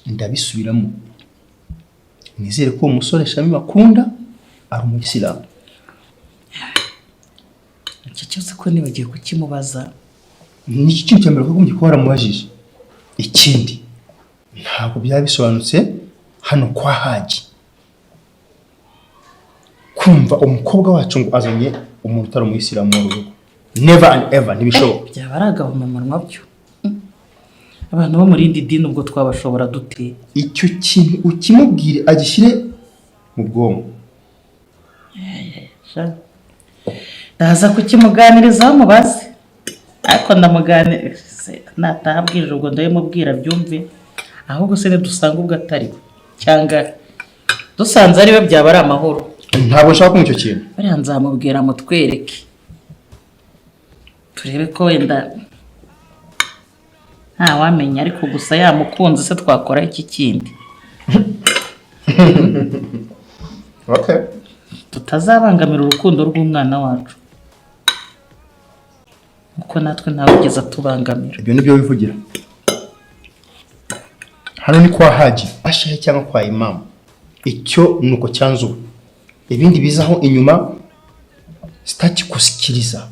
ndabisubiramo nizere ko umusore Shami bakunda ari umuyisilamu. Iki cyose ko nibagiye kukimubaza. Ni iki kintu cyambere ko mugikora mubajije. Ikindi ntabwo byabisobanutse hano kwa Haji. Kumva umukobwa wacu ngo azanye umuntu utari umuyisilamu mu rugo. Never and ever ntibishoboka. Byabaraga mu munwa byo. Abantu bo muri indi dini ubwo twabashobora dute. Icyo kintu ukimubwire agishyire mu bwonko. Ndaza kukimuganiriza mubaze. Ariko ndamuganiriza natabwije ubwo ndayimubwira byumve. Ahubwo se dusanga ubwo atari cyangwa dusanze ari we byaba ari amahoro. Ntabwo nshaka kumva icyo kintu. Bariya nzamubwira mutwereke. Turebe ko wenda nta wamenya ariko gusa yamukunze se twakora iki kindi. Okay. Tutazabangamira urukundo rw'umwana wacu. Uko natwe ntawugeza tubangamira. Ibyo nibyo wivugira. Hano ni kwa Haji, ashahe cyangwa kwa Imam. Icyo nuko cyanzu. Ibindi bizaho inyuma sitaki kusikiriza.